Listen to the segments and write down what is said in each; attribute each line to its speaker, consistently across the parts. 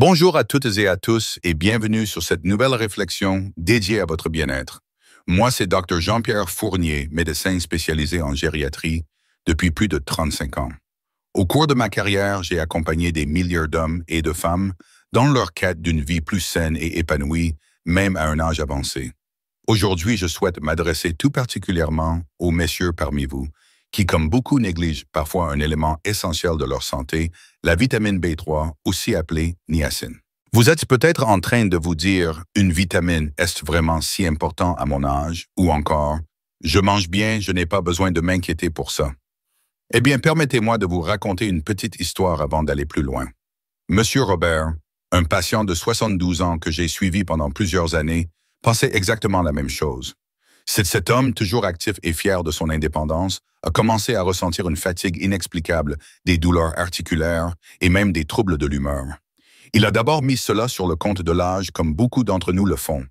Speaker 1: Bonjour à toutes et à tous et bienvenue sur cette nouvelle réflexion dédiée à votre bien-être. Moi, c'est Dr Jean-Pierre Fournier, médecin spécialisé en gériatrie depuis plus de 35 ans. Au cours de ma carrière, j'ai accompagné des milliers d'hommes et de femmes dans leur quête d'une vie plus saine et épanouie, même à un âge avancé. Aujourd'hui, je souhaite m'adresser tout particulièrement aux messieurs parmi vous, qui, comme beaucoup, négligent parfois un élément essentiel de leur santé, la vitamine B3, aussi appelée niacine. Vous êtes peut-être en train de vous dire « Une vitamine, est-ce vraiment si important à mon âge ?» ou encore « Je mange bien, je n'ai pas besoin de m'inquiéter pour ça ». Eh bien, permettez-moi de vous raconter une petite histoire avant d'aller plus loin. Monsieur Robert, un patient de 72 ans que j'ai suivi pendant plusieurs années, pensait exactement la même chose. Cet homme, toujours actif et fier de son indépendance, a commencé à ressentir une fatigue inexplicable, des douleurs articulaires et même des troubles de l'humeur. Il a d'abord mis cela sur le compte de l'âge, comme beaucoup d'entre nous le font.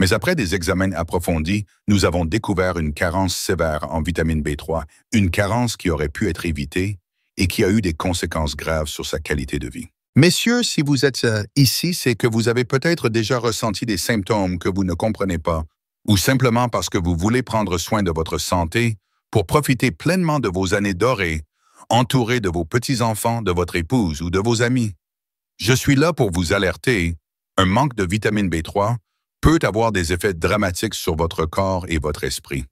Speaker 1: Mais après des examens approfondis, nous avons découvert une carence sévère en vitamine B3, une carence qui aurait pu être évitée et qui a eu des conséquences graves sur sa qualité de vie. Messieurs, si vous êtes ici, c'est que vous avez peut-être déjà ressenti des symptômes que vous ne comprenez pas, ou simplement parce que vous voulez prendre soin de votre santé pour profiter pleinement de vos années dorées, entouré de vos petits-enfants, de votre épouse ou de vos amis. Je suis là pour vous alerter, un manque de vitamine B3 peut avoir des effets dramatiques sur votre corps et votre esprit.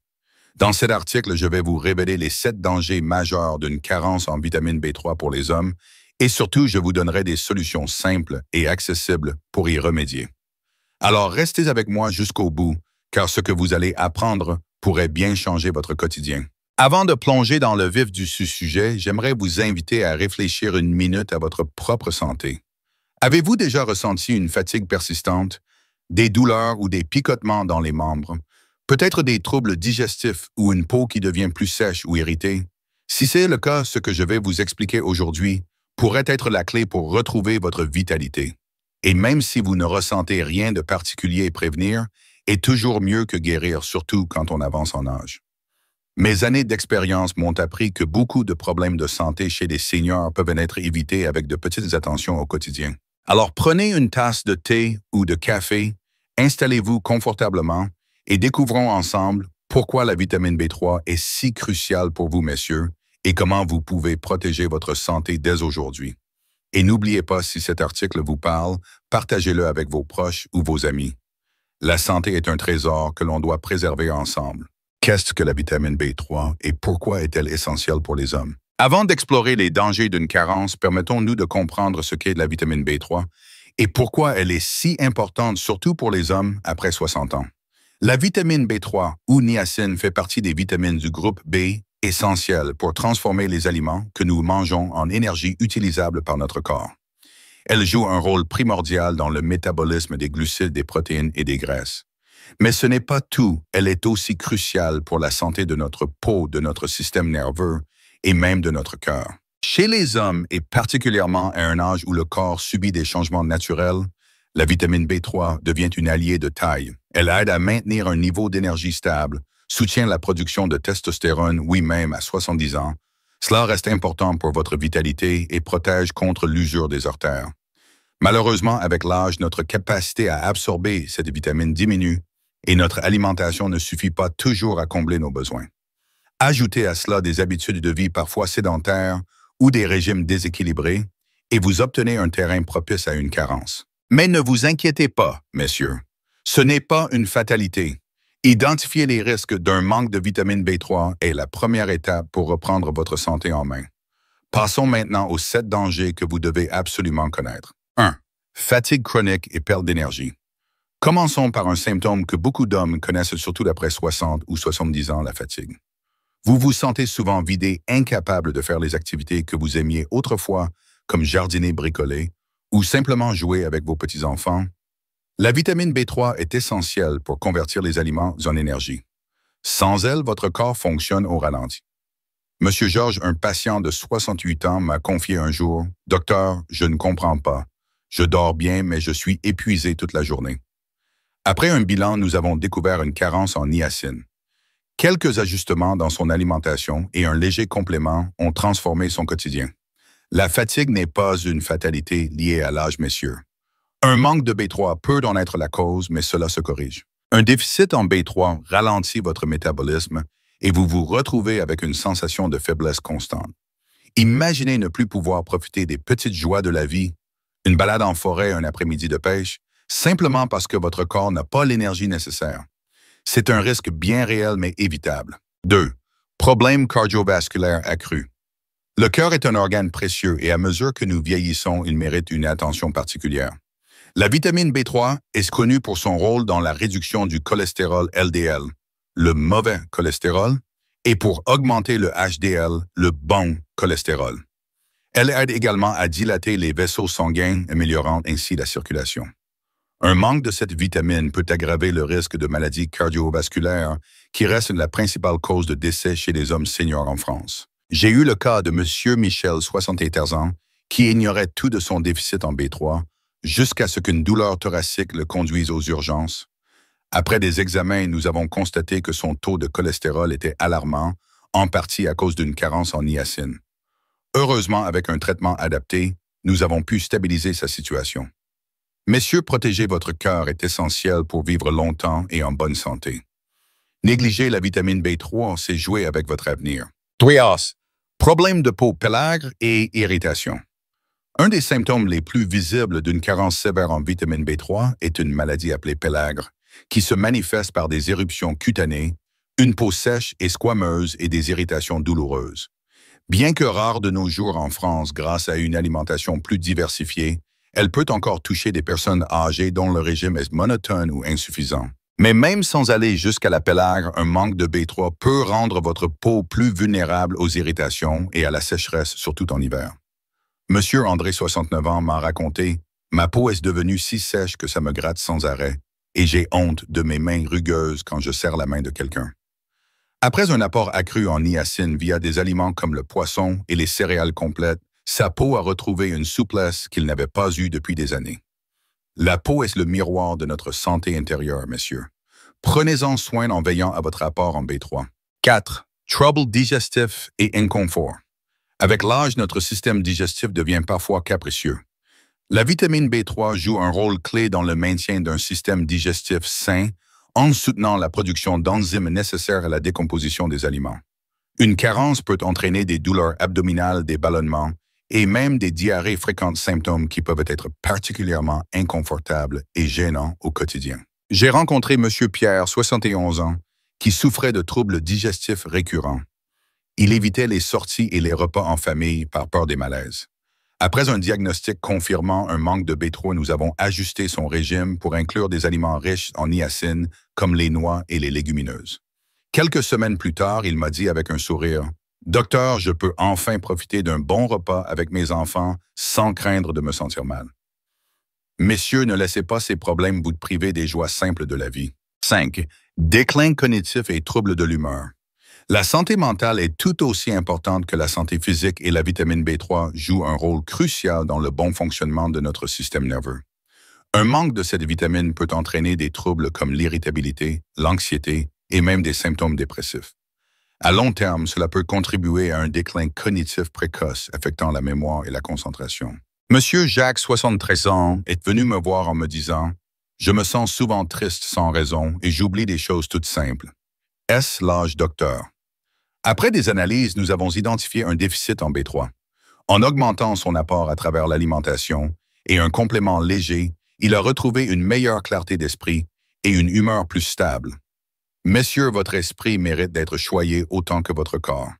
Speaker 1: Dans cet article, je vais vous révéler les 7 dangers majeurs d'une carence en vitamine B3 pour les hommes et surtout, je vous donnerai des solutions simples et accessibles pour y remédier. Alors, restez avec moi jusqu'au bout, car ce que vous allez apprendre pourrait bien changer votre quotidien. Avant de plonger dans le vif du sujet, j'aimerais vous inviter à réfléchir une minute à votre propre santé. Avez-vous déjà ressenti une fatigue persistante, des douleurs ou des picotements dans les membres, peut-être des troubles digestifs ou une peau qui devient plus sèche ou irritée? Si c'est le cas, ce que je vais vous expliquer aujourd'hui pourrait être la clé pour retrouver votre vitalité. Et même si vous ne ressentez rien de particulier, prévenir est toujours mieux que guérir, surtout quand on avance en âge. Mes années d'expérience m'ont appris que beaucoup de problèmes de santé chez les seniors peuvent être évités avec de petites attentions au quotidien. Alors prenez une tasse de thé ou de café, installez-vous confortablement et découvrons ensemble pourquoi la vitamine B3 est si cruciale pour vous, messieurs, et comment vous pouvez protéger votre santé dès aujourd'hui. Et n'oubliez pas, si cet article vous parle, partagez-le avec vos proches ou vos amis. La santé est un trésor que l'on doit préserver ensemble. Qu'est-ce que la vitamine B3 et pourquoi est-elle essentielle pour les hommes? Avant d'explorer les dangers d'une carence, permettons-nous de comprendre ce qu'est la vitamine B3 et pourquoi elle est si importante, surtout pour les hommes après 60 ans. La vitamine B3 ou niacine fait partie des vitamines du groupe B essentielles pour transformer les aliments que nous mangeons en énergie utilisable par notre corps. Elle joue un rôle primordial dans le métabolisme des glucides, des protéines et des graisses. Mais ce n'est pas tout, elle est aussi cruciale pour la santé de notre peau, de notre système nerveux et même de notre cœur. Chez les hommes, et particulièrement à un âge où le corps subit des changements naturels, la vitamine B3 devient une alliée de taille. Elle aide à maintenir un niveau d'énergie stable, soutient la production de testostérone, oui même à 70 ans. Cela reste important pour votre vitalité et protège contre l'usure des artères. Malheureusement, avec l'âge, notre capacité à absorber cette vitamine diminue et notre alimentation ne suffit pas toujours à combler nos besoins. Ajoutez à cela des habitudes de vie parfois sédentaires ou des régimes déséquilibrés et vous obtenez un terrain propice à une carence. Mais ne vous inquiétez pas, messieurs. Ce n'est pas une fatalité. Identifier les risques d'un manque de vitamine B3 est la première étape pour reprendre votre santé en main. Passons maintenant aux 7 dangers que vous devez absolument connaître. 1. Fatigue chronique et perte d'énergie. Commençons par un symptôme que beaucoup d'hommes connaissent surtout après 60 ou 70 ans, la fatigue. Vous vous sentez souvent vidé, incapable de faire les activités que vous aimiez autrefois, comme jardiner, bricoler, ou simplement jouer avec vos petits-enfants. La vitamine B3 est essentielle pour convertir les aliments en énergie. Sans elle, votre corps fonctionne au ralenti. Monsieur Georges, un patient de 68 ans, m'a confié un jour « Docteur, je ne comprends pas. Je dors bien, mais je suis épuisé toute la journée. » Après un bilan, nous avons découvert une carence en niacine. Quelques ajustements dans son alimentation et un léger complément ont transformé son quotidien. La fatigue n'est pas une fatalité liée à l'âge, messieurs. Un manque de B3 peut en être la cause, mais cela se corrige. Un déficit en B3 ralentit votre métabolisme et vous vous retrouvez avec une sensation de faiblesse constante. Imaginez ne plus pouvoir profiter des petites joies de la vie, une balade en forêt un après-midi de pêche, simplement parce que votre corps n'a pas l'énergie nécessaire. C'est un risque bien réel mais évitable. 2. Problème cardiovasculaire accru. Le cœur est un organe précieux et à mesure que nous vieillissons, il mérite une attention particulière. La vitamine B3 est connue pour son rôle dans la réduction du cholestérol LDL, le mauvais cholestérol, et pour augmenter le HDL, le bon cholestérol. Elle aide également à dilater les vaisseaux sanguins, améliorant ainsi la circulation. Un manque de cette vitamine peut aggraver le risque de maladies cardiovasculaires, qui reste la principale cause de décès chez les hommes seniors en France. J'ai eu le cas de M. Michel, 73 ans, qui ignorait tout de son déficit en B3, jusqu'à ce qu'une douleur thoracique le conduise aux urgences. Après des examens, nous avons constaté que son taux de cholestérol était alarmant, en partie à cause d'une carence en niacine. Heureusement, avec un traitement adapté, nous avons pu stabiliser sa situation. Messieurs, protéger votre cœur est essentiel pour vivre longtemps et en bonne santé. Négliger la vitamine B3, c'est jouer avec votre avenir. 3. Problème de peau pellaire et irritation. Un des symptômes les plus visibles d'une carence sévère en vitamine B3 est une maladie appelée pellaire, qui se manifeste par des éruptions cutanées, une peau sèche et squameuse et des irritations douloureuses. Bien que rare de nos jours en France grâce à une alimentation plus diversifiée, elle peut encore toucher des personnes âgées dont le régime est monotone ou insuffisant. Mais même sans aller jusqu'à la pellaire, un manque de B3 peut rendre votre peau plus vulnérable aux irritations et à la sécheresse, surtout en hiver. Monsieur André, 69 ans, m'a raconté « Ma peau est devenue si sèche que ça me gratte sans arrêt et j'ai honte de mes mains rugueuses quand je serre la main de quelqu'un. » Après un apport accru en niacine via des aliments comme le poisson et les céréales complètes, sa peau a retrouvé une souplesse qu'il n'avait pas eue depuis des années. La peau est le miroir de notre santé intérieure, messieurs. Prenez-en soin en veillant à votre apport en B3. 4. Troubles digestifs et inconfort. Avec l'âge, notre système digestif devient parfois capricieux. La vitamine B3 joue un rôle clé dans le maintien d'un système digestif sain en soutenant la production d'enzymes nécessaires à la décomposition des aliments. Une carence peut entraîner des douleurs abdominales, des ballonnements et même des diarrhées fréquentes, symptômes qui peuvent être particulièrement inconfortables et gênants au quotidien. J'ai rencontré M. Pierre, 71 ans, qui souffrait de troubles digestifs récurrents. Il évitait les sorties et les repas en famille par peur des malaises. Après un diagnostic confirmant un manque de B3, nous avons ajusté son régime pour inclure des aliments riches en niacine comme les noix et les légumineuses. Quelques semaines plus tard, il m'a dit avec un sourire « Docteur, je peux enfin profiter d'un bon repas avec mes enfants sans craindre de me sentir mal. » Messieurs, ne laissez pas ces problèmes vous priver des joies simples de la vie. 5. Déclin cognitif et troubles de l'humeur. La santé mentale est tout aussi importante que la santé physique et la vitamine B3 joue un rôle crucial dans le bon fonctionnement de notre système nerveux. Un manque de cette vitamine peut entraîner des troubles comme l'irritabilité, l'anxiété et même des symptômes dépressifs. À long terme, cela peut contribuer à un déclin cognitif précoce affectant la mémoire et la concentration. Monsieur Jacques, 73 ans, est venu me voir en me disant « Je me sens souvent triste sans raison et j'oublie des choses toutes simples. Est-ce l'âge, docteur? » Après des analyses, nous avons identifié un déficit en B3. En augmentant son apport à travers l'alimentation et un complément léger, il a retrouvé une meilleure clarté d'esprit et une humeur plus stable. Messieurs, votre esprit mérite d'être choyé autant que votre corps.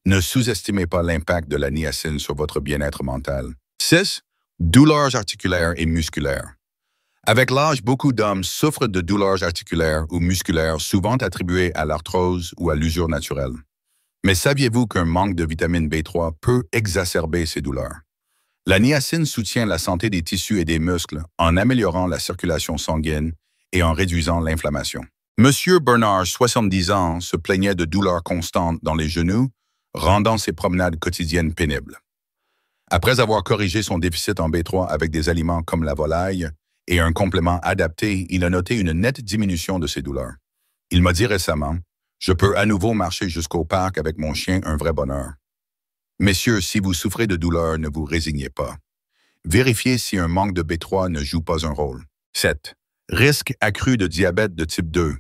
Speaker 1: Ne sous-estimez pas l'impact de la niacine sur votre bien-être mental. 6. Douleurs articulaires et musculaires. Avec l'âge, beaucoup d'hommes souffrent de douleurs articulaires ou musculaires souvent attribuées à l'arthrose ou à l'usure naturelle. Mais saviez-vous qu'un manque de vitamine B3 peut exacerber ces douleurs? La niacine soutient la santé des tissus et des muscles en améliorant la circulation sanguine et en réduisant l'inflammation. Monsieur Bernard, 70 ans, se plaignait de douleurs constantes dans les genoux, rendant ses promenades quotidiennes pénibles. Après avoir corrigé son déficit en B3 avec des aliments comme la volaille et un complément adapté, il a noté une nette diminution de ses douleurs. Il m'a dit récemment « Je peux à nouveau marcher jusqu'au parc avec mon chien, un vrai bonheur. » Messieurs, si vous souffrez de douleurs, ne vous résignez pas. Vérifiez si un manque de B3 ne joue pas un rôle. 7. Risque accru de diabète de type 2.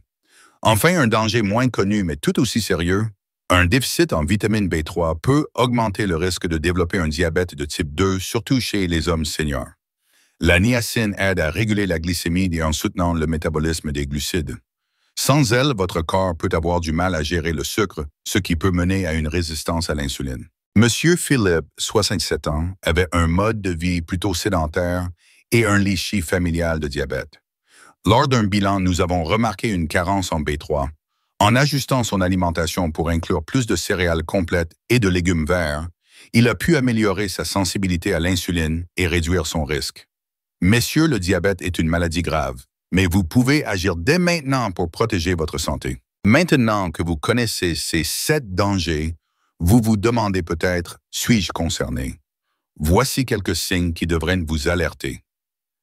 Speaker 1: Enfin, un danger moins connu mais tout aussi sérieux, un déficit en vitamine B3 peut augmenter le risque de développer un diabète de type 2, surtout chez les hommes seniors. La niacine aide à réguler la glycémie et en soutenant le métabolisme des glucides. Sans elle, votre corps peut avoir du mal à gérer le sucre, ce qui peut mener à une résistance à l'insuline. Monsieur Philippe, 67 ans, avait un mode de vie plutôt sédentaire et un léchi familial de diabète. Lors d'un bilan, nous avons remarqué une carence en B3. En ajustant son alimentation pour inclure plus de céréales complètes et de légumes verts, il a pu améliorer sa sensibilité à l'insuline et réduire son risque. Messieurs, le diabète est une maladie grave, mais vous pouvez agir dès maintenant pour protéger votre santé. Maintenant que vous connaissez ces 7 dangers, vous vous demandez peut-être, suis-je concerné? Voici quelques signes qui devraient vous alerter.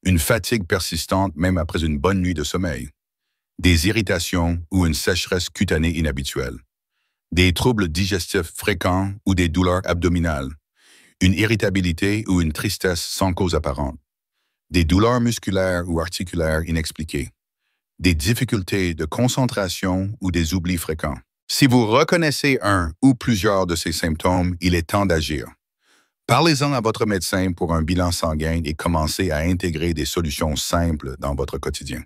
Speaker 1: Une fatigue persistante même après une bonne nuit de sommeil. Des irritations ou une sécheresse cutanée inhabituelle. Des troubles digestifs fréquents ou des douleurs abdominales. Une irritabilité ou une tristesse sans cause apparente. Des douleurs musculaires ou articulaires inexpliquées, des difficultés de concentration ou des oublis fréquents. Si vous reconnaissez un ou plusieurs de ces symptômes, il est temps d'agir. Parlez-en à votre médecin pour un bilan sanguin et commencez à intégrer des solutions simples dans votre quotidien.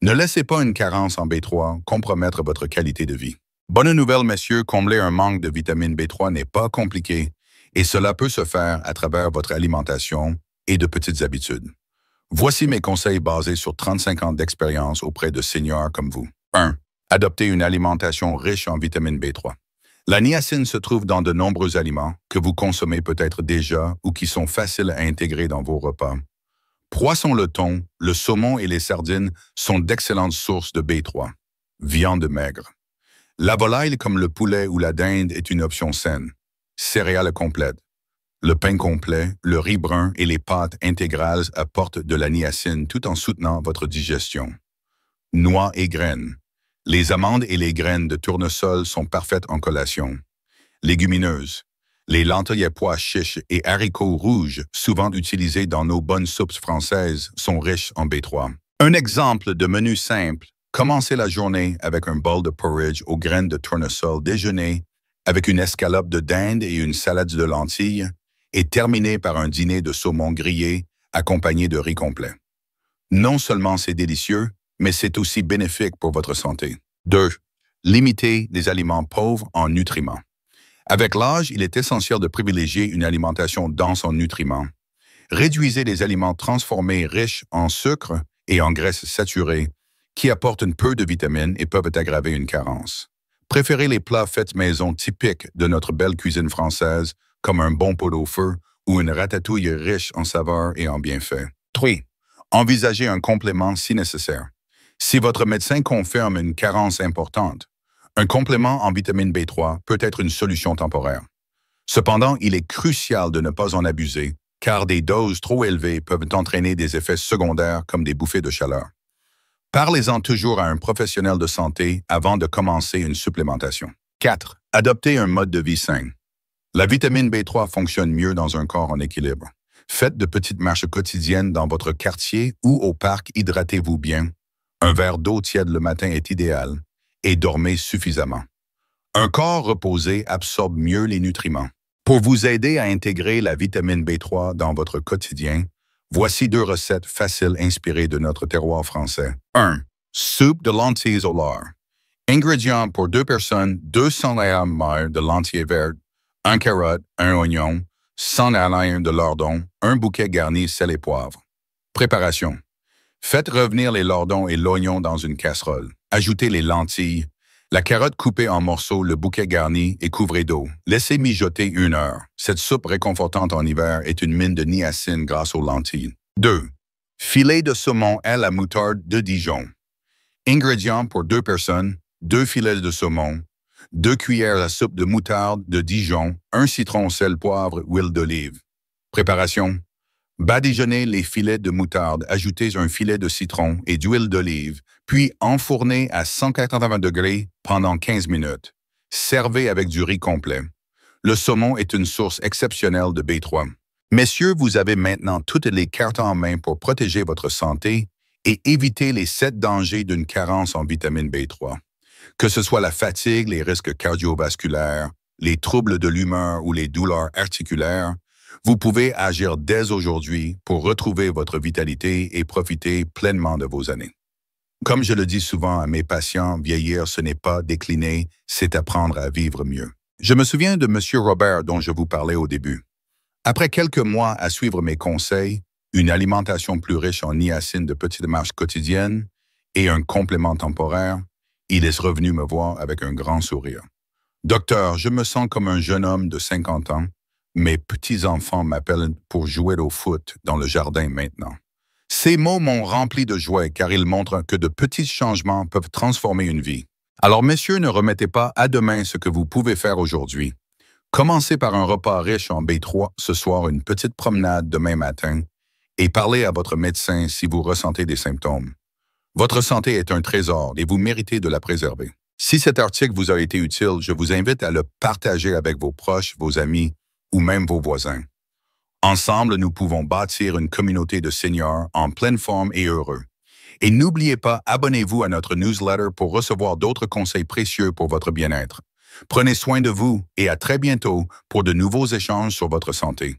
Speaker 1: Ne laissez pas une carence en B3 compromettre votre qualité de vie. Bonne nouvelle, messieurs, combler un manque de vitamine B3 n'est pas compliqué et cela peut se faire à travers votre alimentation et de petites habitudes. Voici mes conseils basés sur 35 ans d'expérience auprès de seniors comme vous. 1. Adoptez une alimentation riche en vitamine B3. La niacine se trouve dans de nombreux aliments que vous consommez peut-être déjà ou qui sont faciles à intégrer dans vos repas. Poisson le thon, le saumon et les sardines sont d'excellentes sources de B3. Viande maigre. La volaille comme le poulet ou la dinde est une option saine. Céréales complètes. Le pain complet, le riz brun et les pâtes intégrales apportent de la niacine tout en soutenant votre digestion. Noix et graines. Les amandes et les graines de tournesol sont parfaites en collation. Légumineuses. Les lentilles à pois chiches et haricots rouges, souvent utilisés dans nos bonnes soupes françaises, sont riches en B3. Un exemple de menu simple. Commencez la journée avec un bol de porridge aux graines de tournesol, déjeuner avec une escalope de dinde et une salade de lentilles, et terminer par un dîner de saumon grillé accompagné de riz complet. Non seulement c'est délicieux, mais c'est aussi bénéfique pour votre santé. 2. Limitez les aliments pauvres en nutriments. Avec l'âge, il est essentiel de privilégier une alimentation dense en nutriments. Réduisez les aliments transformés riches en sucre et en graisses saturées qui apportent un peu de vitamines et peuvent aggraver une carence. Préférez les plats faits maison typiques de notre belle cuisine française comme un bon pot au feu ou une ratatouille riche en saveurs et en bienfaits. 3. Envisagez un complément si nécessaire. Si votre médecin confirme une carence importante, un complément en vitamine B3 peut être une solution temporaire. Cependant, il est crucial de ne pas en abuser, car des doses trop élevées peuvent entraîner des effets secondaires comme des bouffées de chaleur. Parlez-en toujours à un professionnel de santé avant de commencer une supplémentation. 4. Adoptez un mode de vie sain. La vitamine B3 fonctionne mieux dans un corps en équilibre. Faites de petites marches quotidiennes dans votre quartier ou au parc, hydratez-vous bien. Un verre d'eau tiède le matin est idéal et dormez suffisamment. Un corps reposé absorbe mieux les nutriments. Pour vous aider à intégrer la vitamine B3 dans votre quotidien, voici 2 recettes faciles inspirées de notre terroir français. 1. Soupe de lentilles au lard. Ingrédients pour 2 personnes, 200 g de lentilles vertes, 1 carotte, 1 oignon, 100 g de lardons, 1 bouquet garni sel et poivre. Préparation. Faites revenir les lardons et l'oignon dans une casserole. Ajoutez les lentilles, la carotte coupée en morceaux, le bouquet garni et couvrez d'eau. Laissez mijoter 1 heure. Cette soupe réconfortante en hiver est une mine de niacine grâce aux lentilles. 2. Filet de saumon à la moutarde de Dijon. Ingrédients pour 2 personnes, 2 filets de saumon, 2 cuillères à soupe de moutarde de Dijon, 1 citron, sel, poivre, huile d'olive. Préparation. Badigeonnez les filets de moutarde, ajoutez un filet de citron et d'huile d'olive, puis enfournez à 180 degrés pendant 15 minutes. Servez avec du riz complet. Le saumon est une source exceptionnelle de B3. Messieurs, vous avez maintenant toutes les cartes en main pour protéger votre santé et éviter les 7 dangers d'une carence en vitamine B3. Que ce soit la fatigue, les risques cardiovasculaires, les troubles de l'humeur ou les douleurs articulaires, vous pouvez agir dès aujourd'hui pour retrouver votre vitalité et profiter pleinement de vos années. Comme je le dis souvent à mes patients, vieillir, ce n'est pas décliner, c'est apprendre à vivre mieux. Je me souviens de M. Robert dont je vous parlais au début. Après quelques mois à suivre mes conseils, une alimentation plus riche en niacine de petites marches quotidiennes et un complément temporaire, il est revenu me voir avec un grand sourire. Docteur, je me sens comme un jeune homme de 50 ans. Mes petits-enfants m'appellent pour jouer au foot dans le jardin maintenant. Ces mots m'ont rempli de joie car ils montrent que de petits changements peuvent transformer une vie. Alors, messieurs, ne remettez pas à demain ce que vous pouvez faire aujourd'hui. Commencez par un repas riche en B3 ce soir, une petite promenade demain matin et parlez à votre médecin si vous ressentez des symptômes. Votre santé est un trésor et vous méritez de la préserver. Si cet article vous a été utile, je vous invite à le partager avec vos proches, vos amis ou même vos voisins. Ensemble, nous pouvons bâtir une communauté de seniors en pleine forme et heureux. Et n'oubliez pas, abonnez-vous à notre newsletter pour recevoir d'autres conseils précieux pour votre bien-être. Prenez soin de vous et à très bientôt pour de nouveaux échanges sur votre santé.